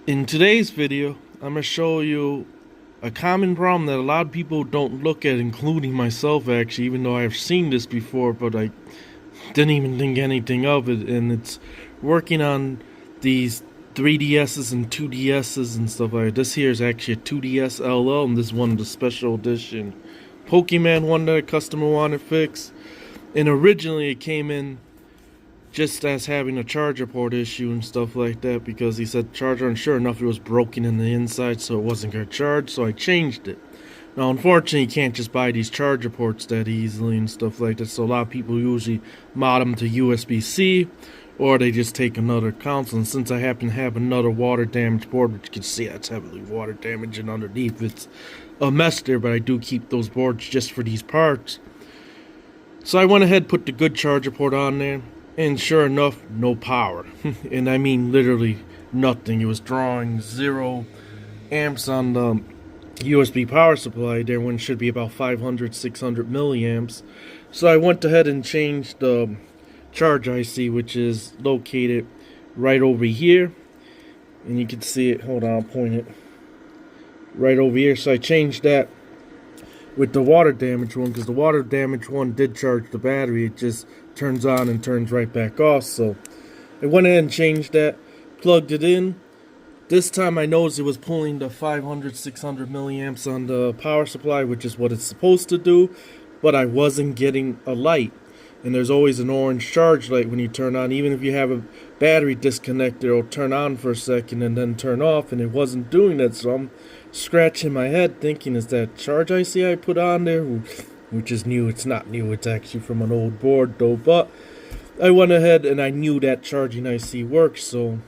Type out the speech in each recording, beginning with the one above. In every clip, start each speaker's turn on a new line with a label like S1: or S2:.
S1: In today's video, I'm going to show you a common problem that a lot of people don't look at, including myself actually, even though I've seen this before, but I didn't even think anything of it, and it's working on these 3DSs and 2DSs and stuff like that. This here is actually a 2DS LL, and this is one of the special edition Pokemon one that a customer wanted fixed. And originally it came in just as having a charger port issue and stuff like that, because he said charger, and sure enough it was broken in the inside, so it wasn't going to charge, so I changed it. Now unfortunately you can't just buy these charger ports that easily and stuff like that, so a lot of people usually mod them to USB-C, or they just take another console. And since I happen to have another water damaged board, which you can see that's heavily water damaged, and underneath it's a mess there, but I do keep those boards just for these parts. So I went ahead, put the good charger port on there, and sure enough, no power. And I mean literally nothing. It was drawing 0 amps on the USB power supply there when it should be about 500, 600 milliamps. So I went ahead and changed the charge IC, which is located right over here. And you can see it, hold on, I'll point it. Right over here. So I changed that with the water damage one, because the water damage one did charge the battery. It just turns on and turns right back off. So I went ahead and changed that, plugged it in. This time I noticed it was pulling the 500, 600 milliamps on the power supply, which is what it's supposed to do, but I wasn't getting a light. And there's always an orange charge light when you turn on. Even if you have a battery disconnected, it'll turn on for a second and then turn off, and it wasn't doing that. So I'm scratching my head thinking, is that charge IC I put on there, which is new? It's not new, it's actually from an old board though. But I went ahead and I knew that charging IC works, so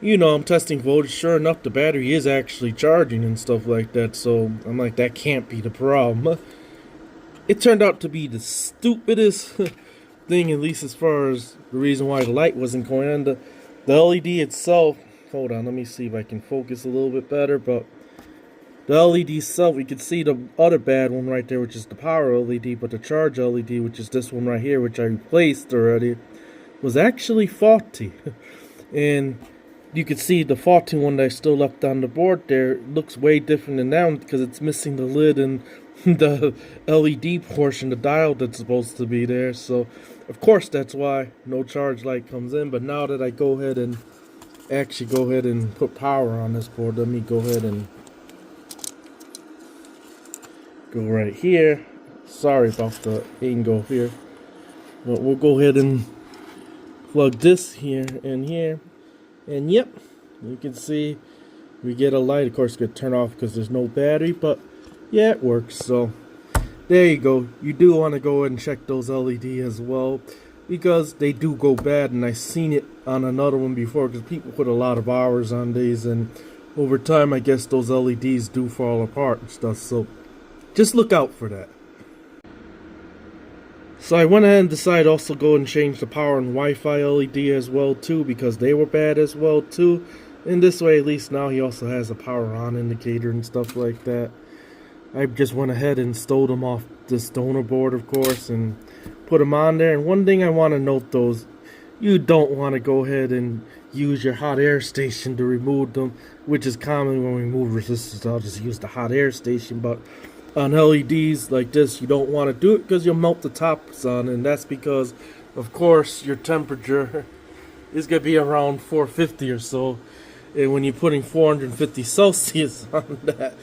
S1: I'm testing voltage. Sure enough, the battery is actually charging and stuff like that. So I'm like, that can't be the problem. It turned out to be the stupidest thing, at least as far as the reason why the light wasn't going on. The LED itself, hold on, let me see if I can focus a little bit better, but the LED itself, you can see the other bad one right there, which is the power LED, but the charge LED, which is this one right here, which I replaced already, was actually faulty. And you can see the faulty one that I still left on the board there looks way different than that one, because it's missing the lid and the LED portion, the dial that's supposed to be there. So of course that's why no charge light comes in. But now that I go ahead and put power on this board, let me go ahead and go right here. Sorry about the angle here, but we'll go ahead and plug this here and here, and yep, you can see we get a light. Of course it's going to turn off because there's no battery, but yeah, it works. So there you go. You do want to go ahead and check those LED as well, because they do go bad, and I've seen it on another one before, because people put a lot of hours on these, and over time I guess those LEDs do fall apart and stuff, so just look out for that. So I went ahead and decided also go and change the power and Wi-Fi LED as well too, because they were bad as well too. And this way at least now he also has a power on indicator and stuff like that. I just went ahead and stole them off this donor board, of course, and put them on there. And one thing I want to note though is you don't want to go ahead and use your hot air station to remove them, which is common when we move resistors. I'll just use the hot air station, but on LEDs like this you don't want to do it, because you'll melt the tops on, and that's because of course your temperature is going to be around 450 or so, and when you're putting 450 Celsius on that,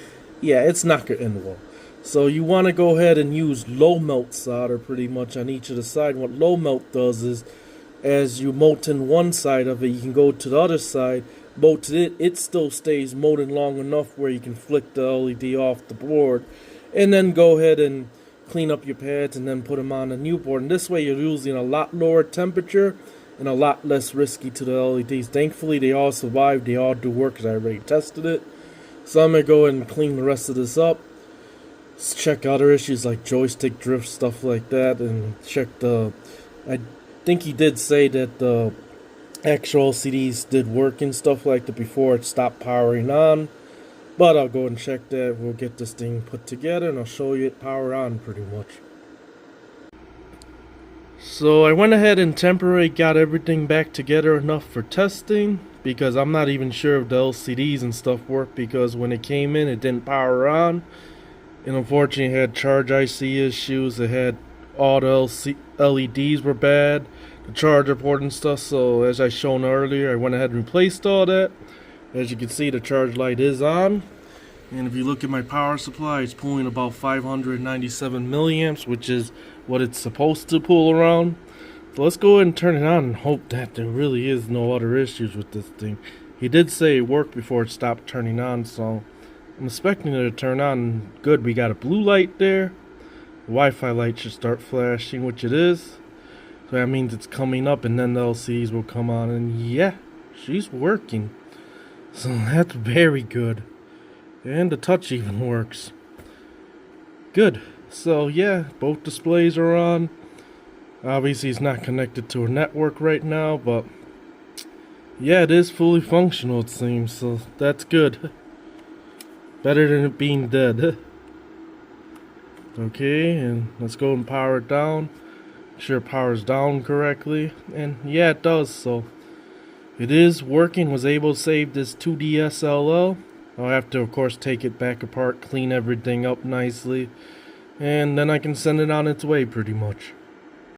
S1: yeah, it's not going to end well. So you want to go ahead and use low melt solder pretty much on each of the side. What low melt does is, as you molten one side of it, you can go to the other side, molten it, it still stays molten long enough where you can flick the LED off the board, and then go ahead and clean up your pads and then put them on a new board. And this way you're using a lot lower temperature and a lot less risky to the LEDs. Thankfully they all survived, they all do work, because I already tested it. So I'm going to go ahead and clean the rest of this up. Let's check other issues like joystick drift, stuff like that, and check I think he did say that the actual LCDs did work and stuff like that before it stopped powering on. But I'll go ahead and check that. We'll get this thing put together and I'll show you it power on pretty much. So I went ahead and temporarily got everything back together enough for testing. because I'm not even sure if the LCDs and stuff work, because when it came in it didn't power on, and unfortunately it had charge IC issues. It had all the LEDs were bad, the charger port and stuff. So as I shown earlier, I went ahead and replaced all that. As you can see, the charge light is on, and if you look at my power supply, it's pulling about 597 milliamps, which is what it's supposed to pull around. So let's go ahead and turn it on and hope that there really is no other issues with this thing. He did say it worked before it stopped turning on, so I'm expecting it to turn on good. We got a blue light there. The Wi-Fi light should start flashing, which it is. So that means it's coming up, and then the LCDs will come on, and yeah, she's working. So that's very good. And the touch even works. Good. So yeah, both displays are on. Obviously it's not connected to a network right now, but yeah, it is fully functional, it seems, so that's good. Better than it being dead. Okay, and let's go and power it down. Make sure it powers down correctly. And yeah, it does, so it is working. Was able to save this 2D SLL. I'll have to, of course, take it back apart, clean everything up nicely, and then I can send it on its way pretty much.